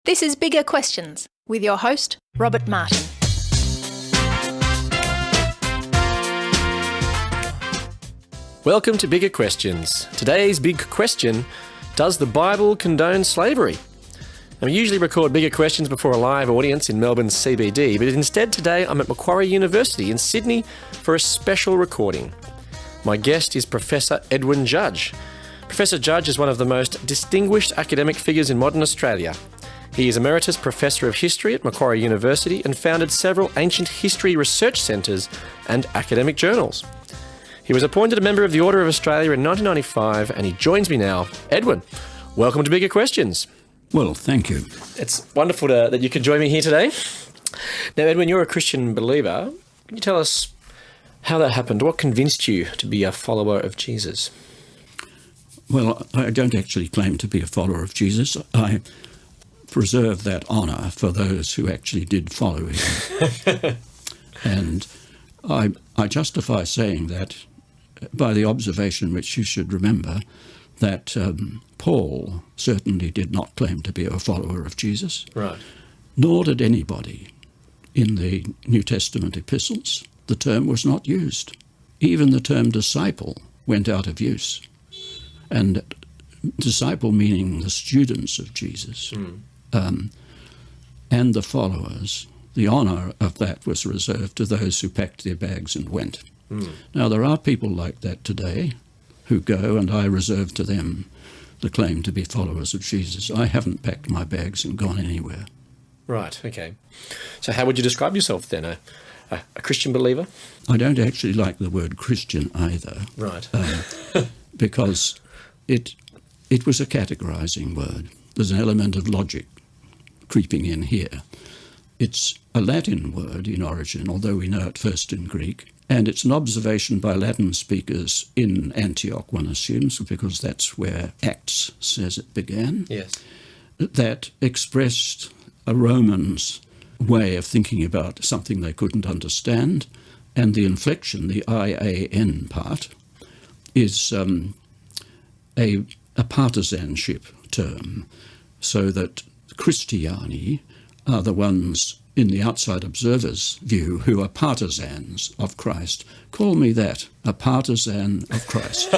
This is Bigger Questions with your host, Robert Martin. Welcome to Bigger Questions. Today's big question, does the Bible condone slavery? Now, we usually record Bigger Questions before a live audience in Melbourne's CBD, but instead today I'm at Macquarie University in Sydney for a special recording. My guest is Professor Edwin Judge. Professor Judge is one of the most distinguished academic figures in modern Australia. He is Emeritus Professor of History at Macquarie University and founded several ancient history research centres and academic journals. He was appointed a member of the Order of Australia in 1995 and he joins me now. Edwin, welcome to Bigger Questions. Well, thank you. It's wonderful that you could join me here today. Now, Edwin, you're a Christian believer. Can you tell us how that happened? What convinced you to be a follower of Jesus? Well, I don't actually claim to be a follower of Jesus. I preserve that honour for those who actually did follow him. And I justify saying that by the observation which you should remember, that Paul certainly did not claim to be a follower of Jesus. Right. Nor did anybody in the New Testament epistles. The term was not used. Even the term disciple went out of use. And disciple meaning the students of Jesus. And the followers, the honour of that was reserved to those who packed their bags and went. Now, there are people like that today who go, and I reserve to them the claim to be followers of Jesus. I haven't packed my bags and gone anywhere. Right, okay. So how would you describe yourself then? A Christian believer? I don't actually like the word Christian either. Right. Because it was a categorising word. There's an element of logic creeping in here. It's a Latin word in origin, although we know it first in Greek, and it's an observation by Latin speakers in Antioch, one assumes, because that's where Acts says it began. Yes. That expressed a Roman's way of thinking about something they couldn't understand, and the inflection, the IAN part, is a partisanship term, so that Christiani are the ones in the outside observer's view who are partisans of Christ. Call me that, a partisan of Christ.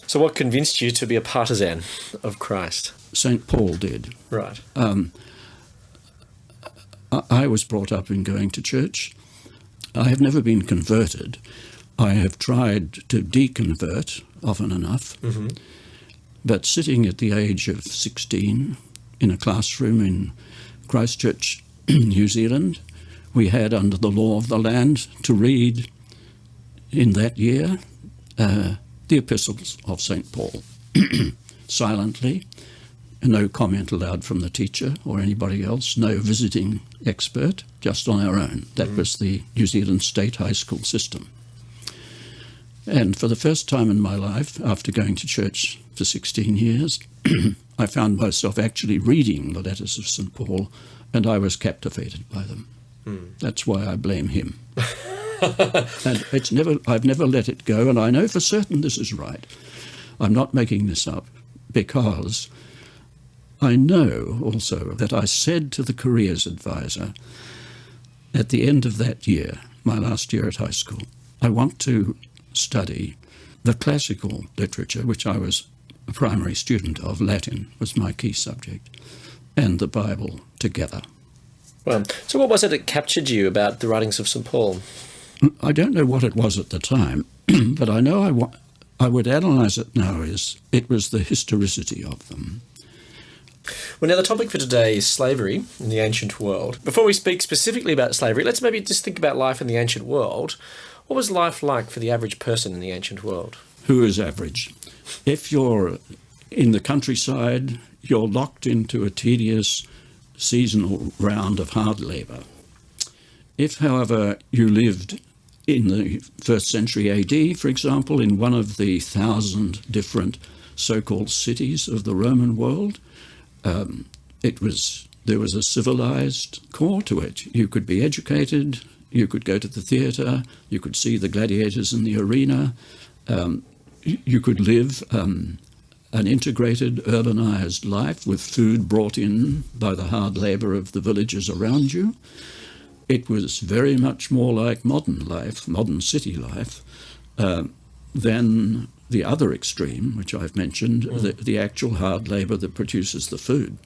So what convinced you to be a partisan of Christ? St. Paul did. Right. I was brought up in going to church. I have never been converted. I have tried to deconvert often enough. But sitting at the age of 16 in a classroom in Christchurch, New Zealand, we had, under the law of the land, to read in that year the epistles of St. Paul, silently, no comment allowed from the teacher or anybody else, no visiting expert, just on our own. That was the New Zealand state high school system. And for the first time in my life, after going to church for 16 years, I found myself actually reading the letters of St. Paul, and I was captivated by them. That's why I blame him. And I've never let it go, and I know for certain this is right. I'm not making this up, because I know also that I said to the careers advisor at the end of that year, my last year at high school, I want to study the classical literature, which I was a primary student of. Latin was my key subject, and the Bible together. Well, so what was it that captured you about the writings of St. Paul? I don't know what it was at the time, but I know I would analyse it now as it was the historicity of them. Well, now the topic for today is slavery in the ancient world. Before we speak specifically about slavery, let's maybe just think about life in the ancient world. What was life like for the average person in the ancient world? Who is average? If you're in the countryside, you're locked into a tedious seasonal round of hard labour. If, however, you lived in the 1st century AD, for example, in one of the 1,000 different so-called cities of the Roman world, there was a civilized core to it. You could be educated, you could go to the theatre, you could see the gladiators in the arena, you could live an integrated, urbanized life with food brought in by the hard labor of the villages around you. It was very much more like modern life, modern city life, than the other extreme, which I've mentioned, the actual hard labor that produces the food.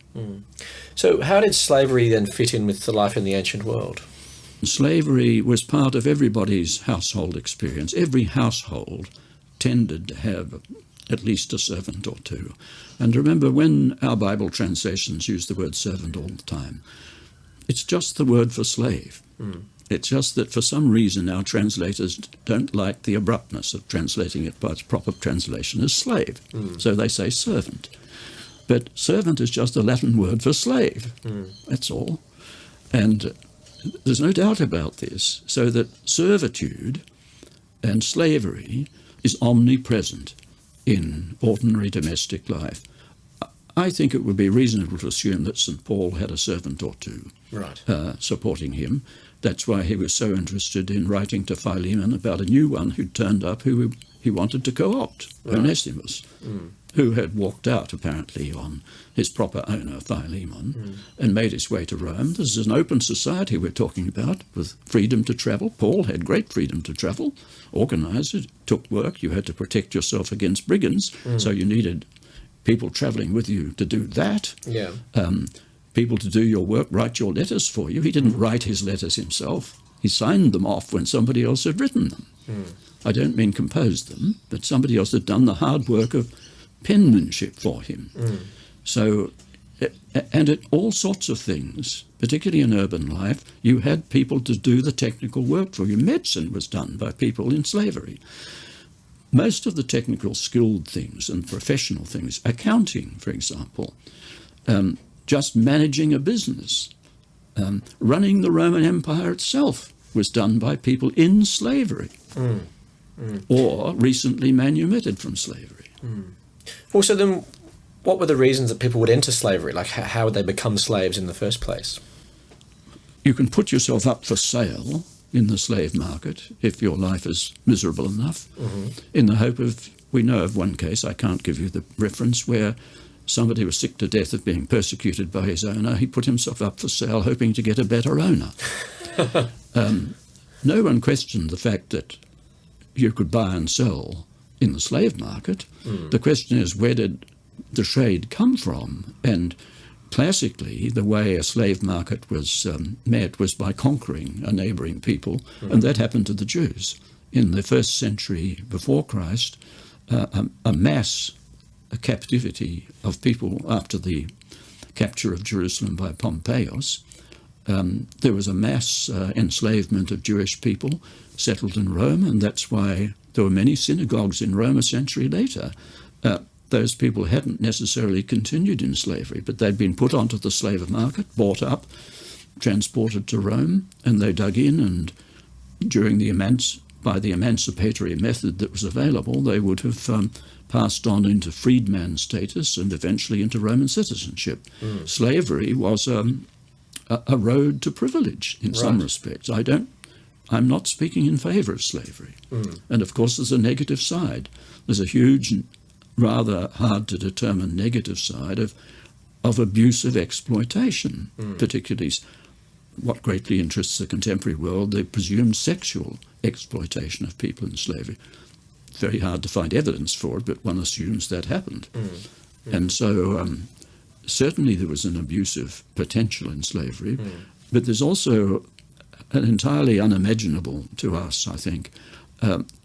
So how did slavery then fit in with the life in the ancient world? Slavery was part of everybody's household experience. Every household tended to have at least a servant or two. And remember, when our Bible translations use the word servant all the time, it's just the word for slave. It's just that for some reason our translators don't like the abruptness of translating it by its proper translation as slave. So they say servant. But servant is just a Latin word for slave. That's all. And there's no doubt about this, so that servitude and slavery is omnipresent in ordinary domestic life. I think it would be reasonable to assume that St. Paul had a servant or two supporting him. That's why he was so interested in writing to Philemon about a new one who'd turned up who he wanted to co-opt, Onesimus, who had walked out apparently on his proper owner, Philemon, and made his way to Rome. This is an open society we're talking about, with freedom to travel. Paul had great freedom to travel, organised it, took work. You had to protect yourself against brigands, so you needed people travelling with you to do that. People to do your work, write your letters for you. He didn't write his letters himself. He signed them off when somebody else had written them. I don't mean composed them, but somebody else had done the hard work of penmanship for him. So, and at all sorts of things, particularly in urban life, you had people to do the technical work for you. Medicine was done by people in slavery. Most of the technical skilled things and professional things, accounting, for example, just managing a business, running the Roman Empire itself was done by people in slavery or recently manumitted from slavery. Well, so then what were the reasons that people would enter slavery? Like, how would they become slaves in the first place? You can put yourself up for sale in the slave market if your life is miserable enough, in the hope of, we know of one case, I can't give you the reference, where somebody was sick to death of being persecuted by his owner. He put himself up for sale hoping to get a better owner. No one questioned the fact that you could buy and sell in the slave market. The question is, where did the trade come from? And classically, the way a slave market was met was by conquering a neighbouring people, and that happened to the Jews. In the first century before Christ, a mass captivity of people after the capture of Jerusalem by Pompeius, there was a mass enslavement of Jewish people settled in Rome, and that's why there were many synagogues in Rome a century later. Those people hadn't necessarily continued in slavery, but they'd been put onto the slave market, bought up, transported to Rome, and they dug in, and during by the emancipatory method that was available, they would have passed on into freedman status and eventually into Roman citizenship. Slavery was a road to privilege in some respects. I'm not speaking in favour of slavery. And of course there's a negative side. There's a huge, rather hard to determine negative side of abusive exploitation, particularly what greatly interests the contemporary world, the presumed sexual exploitation of people in slavery. Very hard to find evidence for it, but one assumes that happened. And so certainly there was an abusive potential in slavery, but there's also an entirely unimaginable to us, I think,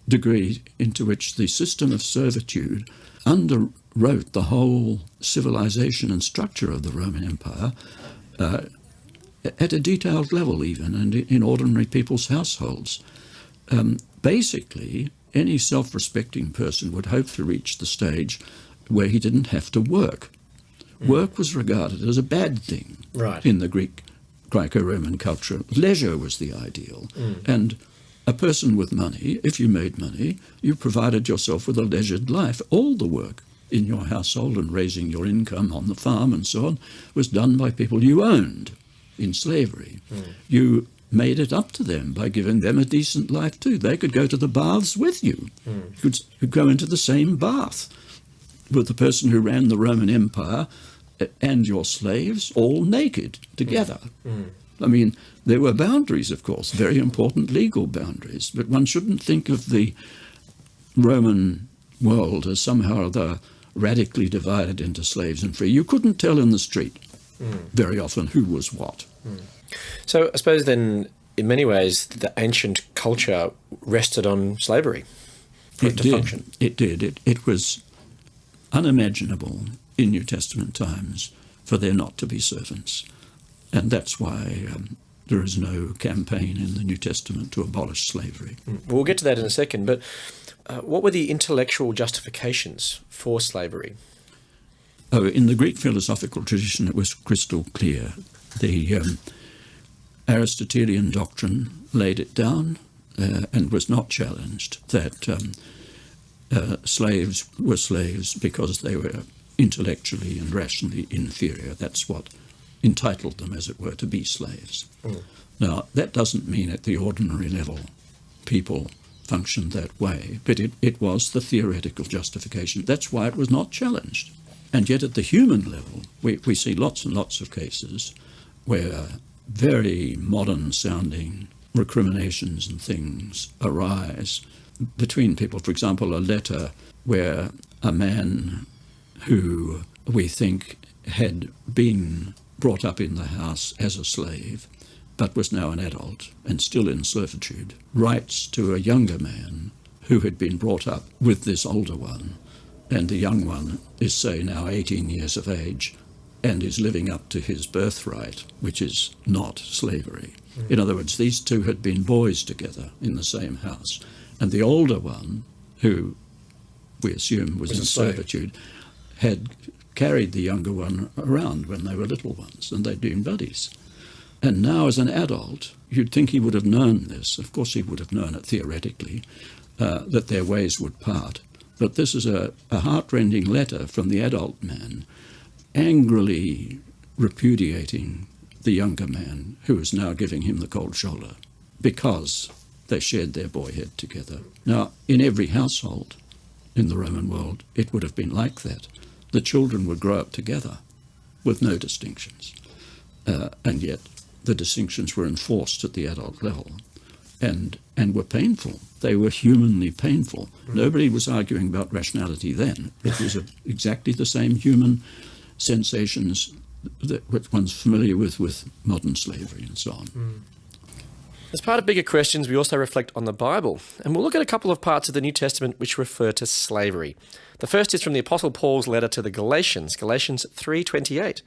degree into which the system of servitude underwrote the whole civilization and structure of the Roman Empire at a detailed level even, and in ordinary people's households. Basically, any self-respecting person would hope to reach the stage where he didn't have to work. Work was regarded as a bad thing in the Greco-Roman culture. Leisure was the ideal. And a person with money, if you made money, you provided yourself with a leisured life. All the work in your household and raising your income on the farm and so on was done by people you owned in slavery. You made it up to them by giving them a decent life too. They could go to the baths with you. You could go into the same bath with the person who ran the Roman Empire and your slaves all naked together. I mean, there were boundaries, of course, very important legal boundaries, but one shouldn't think of the Roman world as somehow they're radically divided into slaves and free. You couldn't tell in the street very often who was what. So I suppose then, in many ways, the ancient culture rested on slavery for it to function. It did. It was unimaginable in New Testament times for there not to be servants. And that's why there is no campaign in the New Testament to abolish slavery. We'll get to that in a second, but what were the intellectual justifications for slavery? Oh, in the Greek philosophical tradition, it was crystal clear. The Aristotelian doctrine laid it down and was not challenged, that slaves were slaves because they were intellectually and rationally inferior. That's what entitled them, as it were, to be slaves. Now, that doesn't mean at the ordinary level people functioned that way, but it was the theoretical justification. That's why it was not challenged. And yet at the human level, we see lots and lots of cases where very modern-sounding recriminations and things arise between people. For example, a letter where a man who we think had been brought up in the house as a slave, but was now an adult and still in servitude, writes to a younger man who had been brought up with this older one, and the young one is, say, now 18 years of age and is living up to his birthright, which is not slavery. In other words, these two had been boys together in the same house, and the older one, who we assume was in servitude, had carried the younger one around when they were little ones, and they'd been buddies. And now as an adult, you'd think he would have known this. Of course he would have known it theoretically, that their ways would part. But this is a heart-rending letter from the adult man, angrily repudiating the younger man who is now giving him the cold shoulder because they shared their boyhood together. Now, in every household in the Roman world, it would have been like that. The children would grow up together with no distinctions. And yet the distinctions were enforced at the adult level and were painful. They were humanly painful. Nobody was arguing about rationality then. It was exactly the same human sensations that one's familiar with modern slavery and so on. As part of Bigger Questions, we also reflect on the Bible, and we'll look at a couple of parts of the New Testament which refer to slavery. The first is from the Apostle Paul's letter to the Galatians, Galatians 3:28.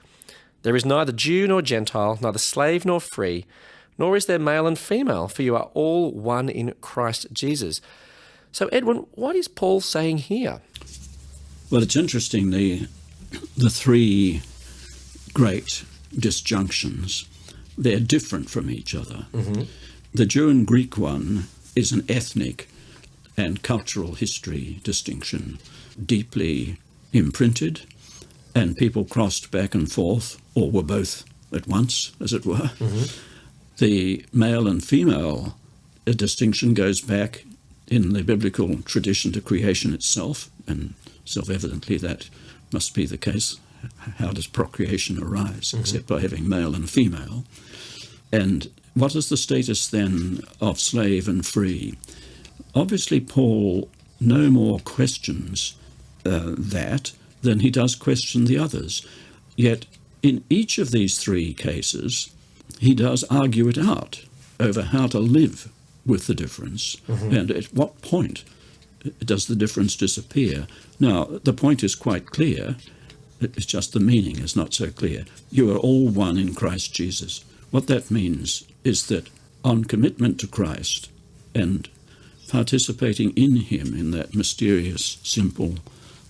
There is neither Jew nor Gentile, neither slave nor free, nor is there male and female, for you are all one in Christ Jesus. So, Edwin, what is Paul saying here? Well, it's interesting, the three great disjunctions, they're different from each other. The Jew and Greek one is an ethnic and cultural history distinction, deeply imprinted, and people crossed back and forth, or were both at once, as it were. The male and female distinction goes back in the biblical tradition to creation itself, and self-evidently that must be the case. How does procreation arise except by having male and female? And what is the status then of slave and free? Obviously, Paul no more questions that than he does question the others. Yet in each of these three cases, he does argue it out over how to live with the difference and at what point does the difference disappear. Now, the point is quite clear. It's just the meaning is not so clear. You are all one in Christ Jesus. What that means is that on commitment to Christ and participating in him in that mysterious, simple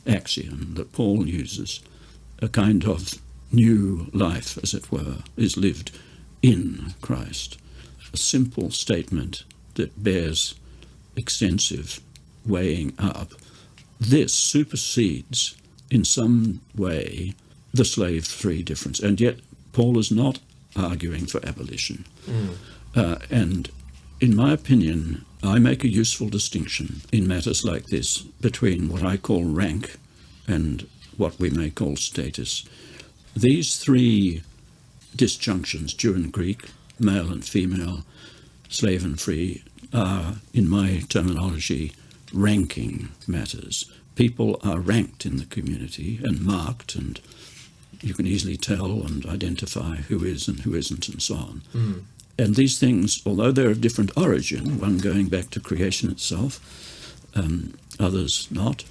axiom that Paul uses, a kind of new life, as it were, is lived in Christ. A simple statement that bears extensive weighing up. This supersedes in some way the slave-free difference, and yet Paul is not arguing for abolition. And in my opinion, I make a useful distinction in matters like this between what I call rank and what we may call status. These three disjunctions, Jew and Greek, male and female, slave and free, are, in my terminology, ranking matters. People are ranked in the community and marked, and you can easily tell and identify who is and who isn't and so on. And these things, although they're of different origin, one going back to creation itself, others not,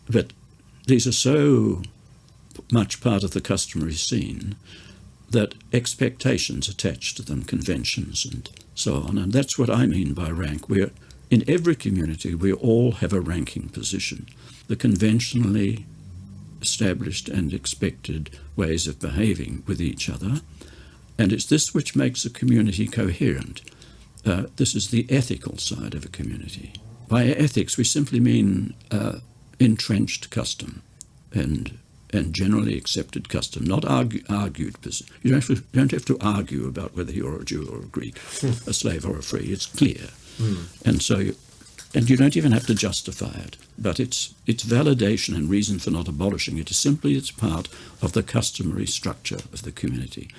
but these are so much part of the customary scene that expectations attached to them, conventions and so on. And that's what I mean by rank. In every community, we all have a ranking position. The conventionally established and expected ways of behaving with each other. And it's this which makes a community coherent. This is the ethical side of a community. By ethics, we simply mean entrenched custom and generally accepted custom, not argued. You don't have to argue about whether you're a Jew or a Greek, a slave or a free. It's clear. And you don't even have to justify it. But its validation and reason for not abolishing it is simply it's part of the customary structure of the community.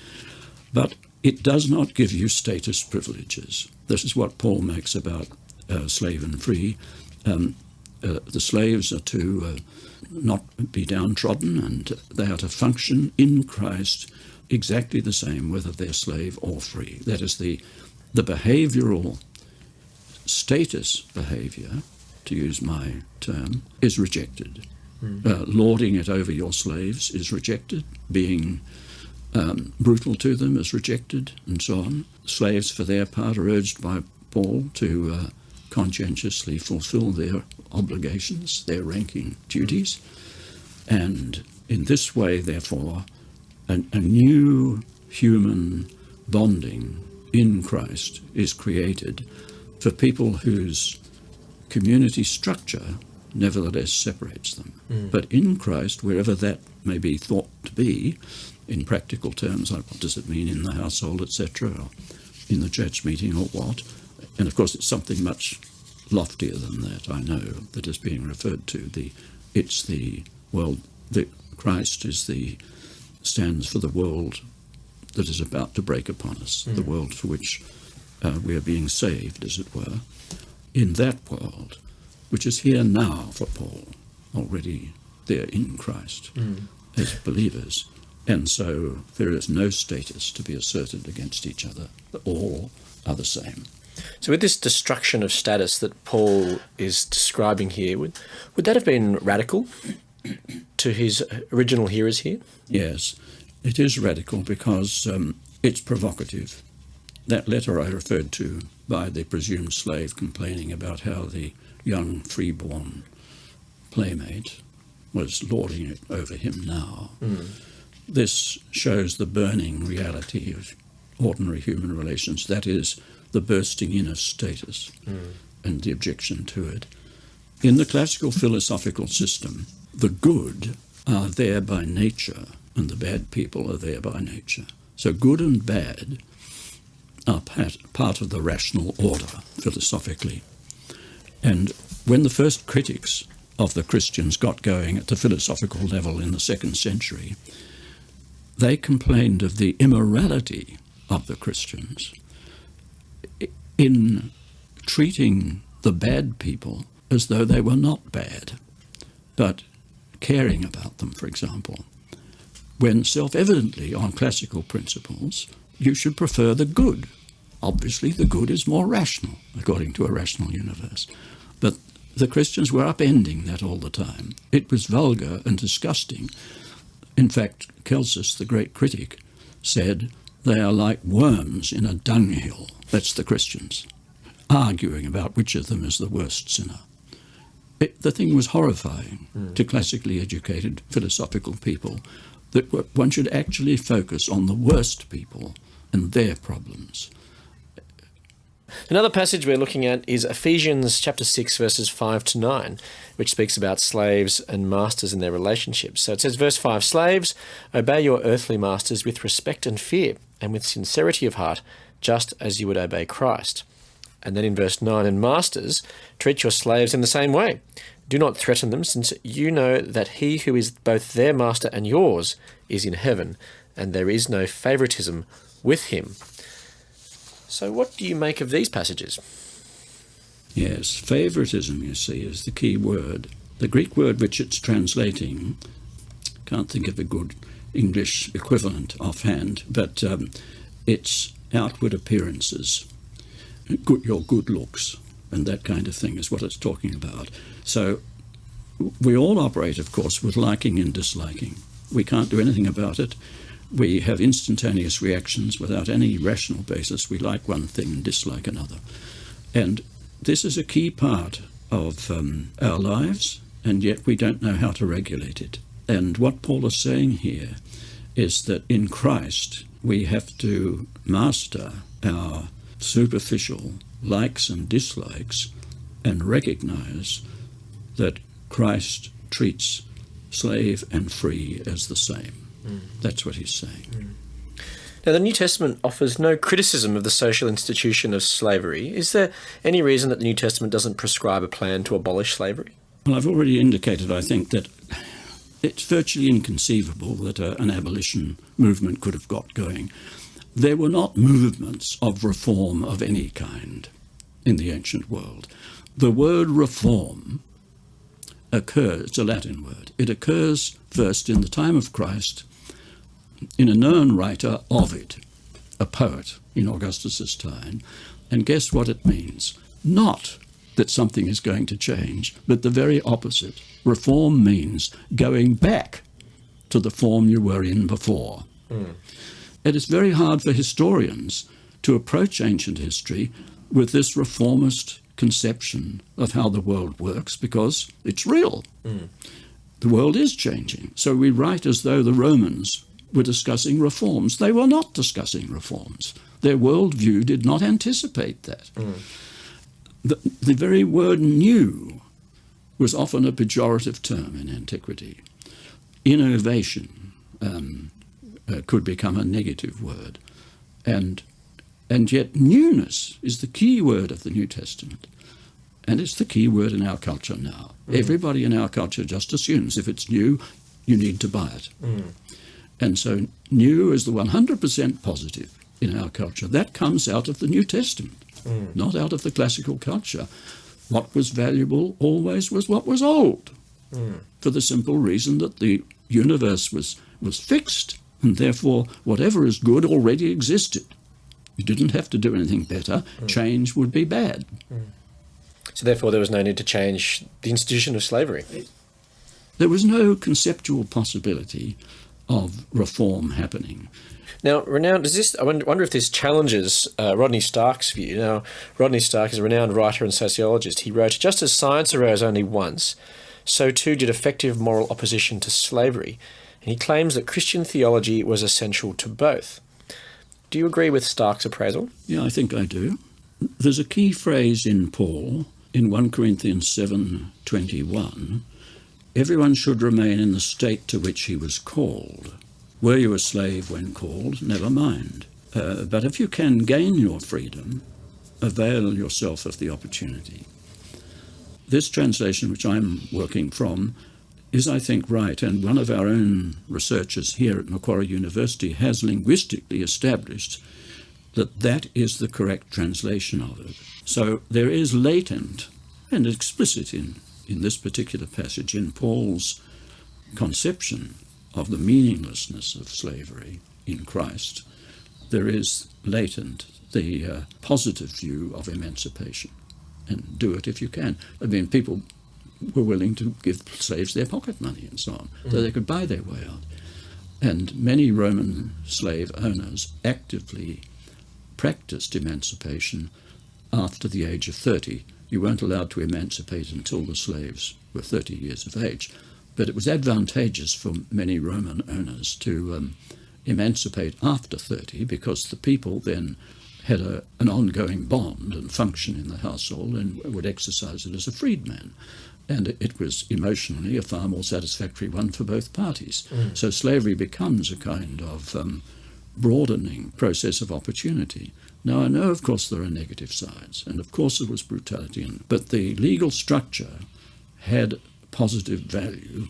But it does not give you status privileges. This is what Paul makes about slave and free. The slaves are to not be downtrodden, and they are to function in Christ exactly the same, whether they're slave or free. That is the behavioural status behaviour, to use my term, is rejected. Lording it over your slaves is rejected. Being brutal to them is rejected, and so on. Slaves, for their part, are urged by Paul to conscientiously fulfill their obligations, their ranking duties. And in this way, therefore, a new human bonding in Christ is created for people whose community structure nevertheless separates them. But in Christ, wherever that may be thought to be, in practical terms, like what does it mean in the household, etc., or in the church meeting, or what? And of course, it's something much loftier than that, I know, that is being referred to. Christ stands for the world that is about to break upon us, the world for which we are being saved, as it were. In that world, which is here now for Paul, already there in Christ as believers. And so there is no status to be asserted against each other. All are the same. So with this destruction of status that Paul is describing here, would that have been radical to his original hearers here? Yes, it is radical because it's provocative. That letter I referred to by the presumed slave complaining about how the young freeborn playmate was lording it over him now. This shows the burning reality of ordinary human relations. That is, the bursting in of status and the objection to it. In the classical philosophical system, the good are there by nature and the bad people are there by nature. So good and bad are part of the rational order, philosophically. And when the first critics of the Christians got going at the philosophical level in the 2nd century, they complained of the immorality of the Christians in treating the bad people as though they were not bad, but caring about them, for example, when self-evidently on classical principles you should prefer the good. Obviously the good is more rational, according to a rational universe. But the Christians were upending that all the time. It was vulgar and disgusting. In fact, Celsus, the great critic, said they are like worms in a dunghill. That's the Christians, arguing about which of them is the worst sinner. The thing was horrifying to classically educated philosophical people, that one should actually focus on the worst people and their problems. Another passage we're looking at is Ephesians chapter 6, verses 5 to 9, which speaks about slaves and masters and their relationships. So it says, verse 5, "Slaves, obey your earthly masters with respect and fear, and with sincerity of heart, just as you would obey Christ." And then in verse 9, "And masters, treat your slaves in the same way. Do not threaten them, since you know that he who is both their master and yours is in heaven, and there is no favoritism with him. So what do you make of these passages? Yes, favoritism, you see, is the key word. The Greek word which it's translating, can't think of a good English equivalent offhand, but it's outward appearances, your good looks, and that kind of thing is what it's talking about. So we all operate, of course, with liking and disliking. We can't do anything about it. We have instantaneous reactions without any rational basis. We like one thing and dislike another. And this is a key part of our lives, and yet we don't know how to regulate it. And what Paul is saying here is that in Christ we have to master our superficial likes and dislikes and recognize that Christ treats slave and free as the same. That's what he's saying. Now, the New Testament offers no criticism of the social institution of slavery. Is there any reason that the New Testament doesn't prescribe a plan to abolish slavery? Well, I've already indicated, I think, that it's virtually inconceivable that an abolition movement could have got going. There were not movements of reform of any kind in the ancient world. The word reform occurs, it's a Latin word, it occurs first in the time of Christ in a known writer, Ovid, a poet in Augustus's time. And guess what it means? Not that something is going to change, but the very opposite. Reform means going back to the form you were in before. It is very hard for historians to approach ancient history with this reformist conception of how the world works, because it's real. The world is changing. So we write as though the Romans were discussing reforms. They were not discussing reforms. Their worldview did not anticipate that. The very word new was often a pejorative term in antiquity. Innovation could become a negative word. And yet newness is the key word of the New Testament. And it's the key word in our culture now. Everybody in our culture just assumes if it's new, you need to buy it. And so new is the 100% positive in our culture. That comes out of the New Testament, not out of the classical culture. What was valuable always was what was old, for the simple reason that the universe was fixed, and therefore whatever is good already existed. You didn't have to do anything better. Change would be bad. So therefore there was no need to change the institution of slavery. There was no conceptual possibility of reform happening. Now, renowned, I wonder if this challenges Rodney Stark's view. Now, Rodney Stark is a renowned writer and sociologist. He wrote, "Just as science arose only once, so too did effective moral opposition to slavery." And he claims that Christian theology was essential to both. Do you agree with Stark's appraisal? Yeah, I think I do. There's a key phrase in Paul, in 1 Corinthians 7:21, everyone should remain in the state to which he was called. Were you a slave when called? Never mind. But if you can gain your freedom, avail yourself of the opportunity. This translation, which I'm working from, is, I think, right. And one of our own researchers here at Macquarie University has linguistically established that that is the correct translation of it. So there is latent and explicit in this particular passage, in Paul's conception of the meaninglessness of slavery in Christ, there is latent the positive view of emancipation. And do it if you can. I mean, people were willing to give slaves their pocket money and so on, so they could buy their way out. And many Roman slave owners actively practiced emancipation after the age of 30. You weren't allowed to emancipate until the slaves were 30 years of age. But it was advantageous for many Roman owners to emancipate after 30, because the people then had an ongoing bond and function in the household and would exercise it as a freedman. And it was emotionally a far more satisfactory one for both parties. So slavery becomes a kind of broadening process of opportunity. Now, I know, of course, there are negative sides, and of course there was brutality, but the legal structure had positive value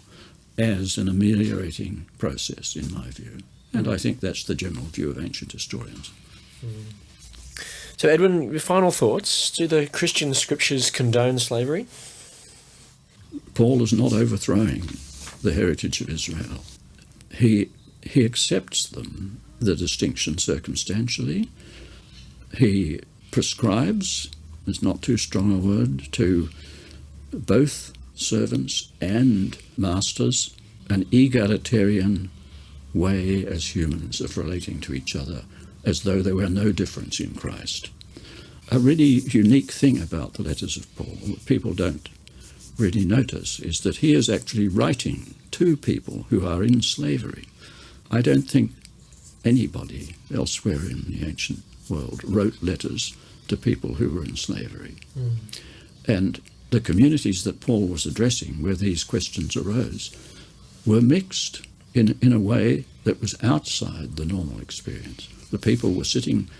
as an ameliorating process, in my view. And I think that's the general view of ancient historians. So, Edwin, your final thoughts. Do the Christian scriptures condone slavery? Paul is not overthrowing the heritage of Israel. He accepts them, the distinction circumstantially. He prescribes, it's not too strong a word, to both servants and masters an egalitarian way as humans of relating to each other, as though there were no difference in Christ. A really unique thing about the letters of Paul that people don't really notice is that he is actually writing to people who are in slavery. I don't think anybody elsewhere in the ancient world wrote letters to people who were in slavery. And the communities that Paul was addressing, where these questions arose, were mixed in a way that was outside the normal experience. The people were sitting,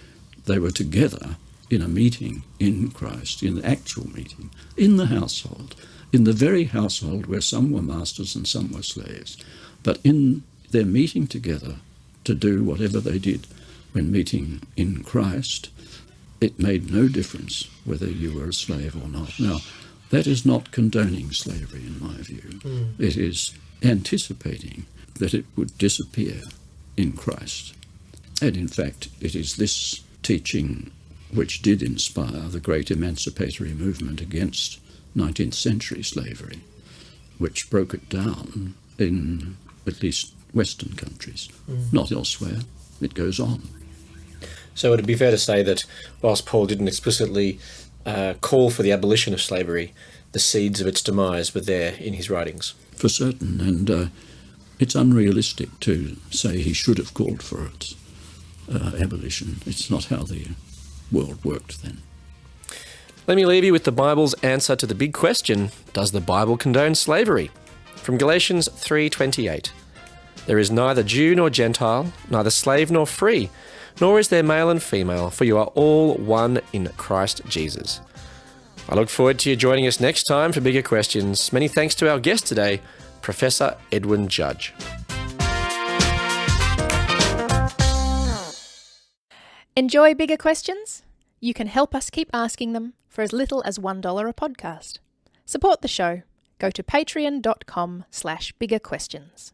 they were together in a meeting in Christ, in the actual meeting, in the household, in the very household where some were masters and some were slaves. But in their meeting together to do whatever they did when meeting in Christ, it made no difference whether you were a slave or not. Now, that is not condoning slavery, in my view. It is anticipating that it would disappear in Christ. And in fact, it is this teaching which did inspire the great emancipatory movement against 19th century slavery, which broke it down in at least Western countries, not elsewhere. It goes on. So would it be fair to say that whilst Paul didn't explicitly call for the abolition of slavery, the seeds of its demise were there in his writings? For certain, and it's unrealistic to say he should have called for its abolition. It's not how the world worked then. Let me leave you with the Bible's answer to the big question, does the Bible condone slavery? From Galatians 3:28. There is neither Jew nor Gentile, neither slave nor free, nor is there male and female, for you are all one in Christ Jesus. I look forward to you joining us next time for bigger questions. Many thanks to our guest today, Professor Edwin Judge. Enjoy bigger questions? You can help us keep asking them for as little as $1 a podcast. Support the show. Go to patreon.com/biggerquestions.